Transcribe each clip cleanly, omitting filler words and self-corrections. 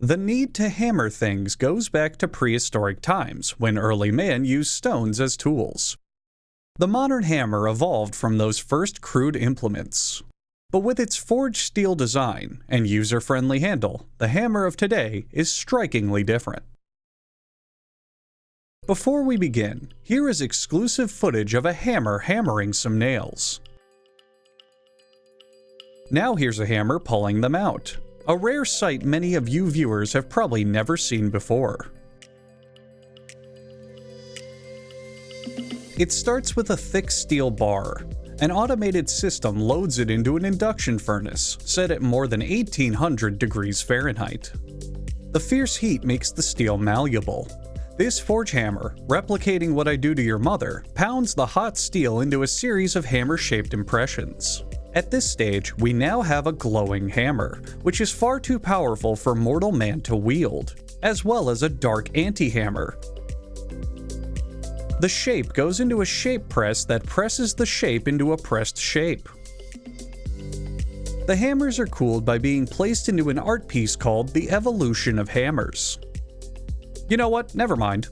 The need to hammer things goes back to prehistoric times, when early man used stones as tools. The modern hammer evolved from those first crude implements. But with its forged steel design and user-friendly handle, the hammer of today is strikingly different. Before we begin, here is exclusive footage of a hammer hammering some nails. Now here's a hammer pulling them out, a rare sight many of you viewers have probably never seen before. It starts with a thick steel bar. An automated system loads it into an induction furnace, set at more than 1800 degrees Fahrenheit. The fierce heat makes the steel malleable. This forge hammer, replicating what I do to your mother, pounds the hot steel into a series of hammer-shaped impressions. At this stage, we now have a glowing hammer, which is far too powerful for mortal man to wield, as well as a dark anti-hammer. The shape goes into a shape press that presses the shape into a pressed shape. The hammers are cooled by being placed into an art piece called The Evolution of Hammers. You know what? Never mind.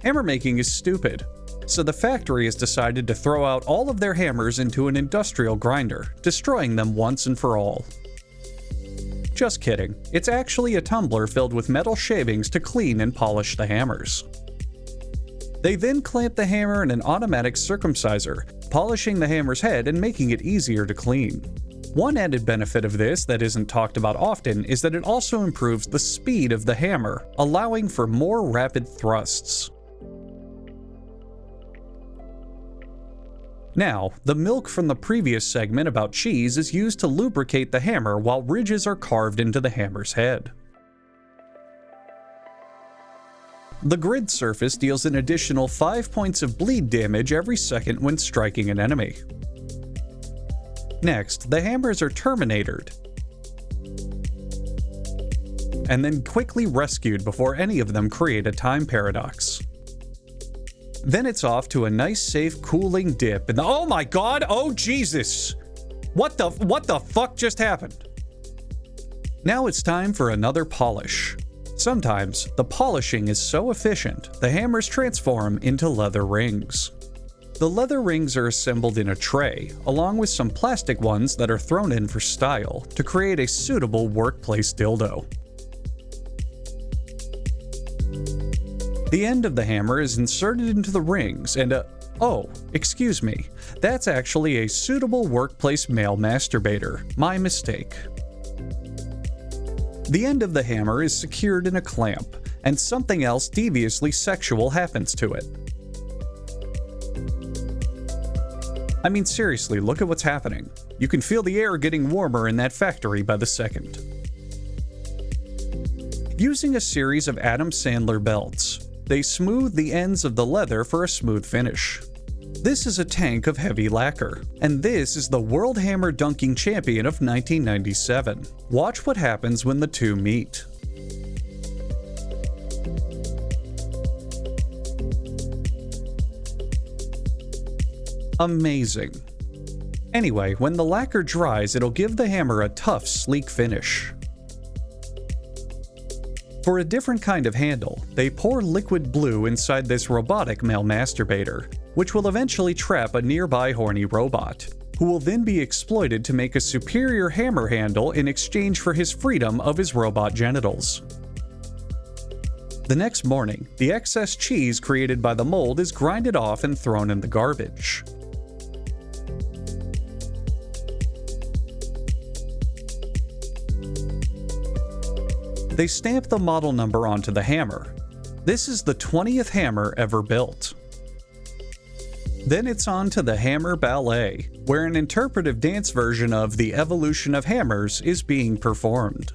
Hammer making is stupid, so the factory has decided to throw out all of their hammers into an industrial grinder, destroying them once and for all. Just kidding. It's actually a tumbler filled with metal shavings to clean and polish the hammers. They then clamp the hammer in an automatic circumciser, polishing the hammer's head and making it easier to clean. One added benefit of this that isn't talked about often is that it also improves the speed of the hammer, allowing for more rapid thrusts. Now, the milk from the previous segment about cheese is used to lubricate the hammer while ridges are carved into the hammer's head. The grid surface deals an additional 5 points of bleed damage every second when striking an enemy. Next, the hammers are terminatored, and then quickly rescued before any of them create a time paradox. Then it's off to a nice safe cooling dip in the— oh my god, oh Jesus! What the fuck just happened? Now it's time for another polish. Sometimes, the polishing is so efficient, the hammers transform into leather rings. The leather rings are assembled in a tray, along with some plastic ones that are thrown in for style, to create a suitable workplace dildo. The end of the hammer is inserted into the rings and oh, excuse me, that's actually a suitable workplace male masturbator. My mistake. The end of the hammer is secured in a clamp, and something else deviously sexual happens to it. I mean, seriously, look at what's happening. You can feel the air getting warmer in that factory by the second. Using a series of Adam Sandler belts, they smooth the ends of the leather for a smooth finish. This is a tank of heavy lacquer, and this is the World Hammer Dunking Champion of 1997. Watch what happens when the two meet. Amazing. Anyway, when the lacquer dries, it'll give the hammer a tough, sleek finish. For a different kind of handle, they pour liquid blue inside this robotic male masturbator, which will eventually trap a nearby horny robot, who will then be exploited to make a superior hammer handle in exchange for his freedom of his robot genitals. The next morning, the excess cheese created by the mold is grinded off and thrown in the garbage. They stamp the model number onto the hammer. This is the 20th hammer ever built. Then it's on to the Hammer Ballet, where an interpretive dance version of The Evolution of Hammers is being performed.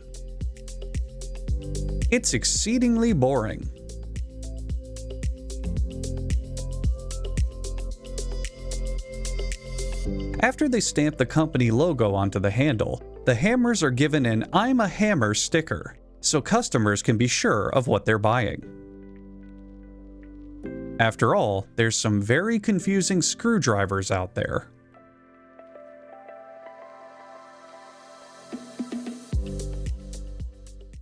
It's exceedingly boring. After they stamp the company logo onto the handle, the hammers are given an "I'm a Hammer" sticker, so customers can be sure of what they're buying. After all, there's some very confusing screwdrivers out there.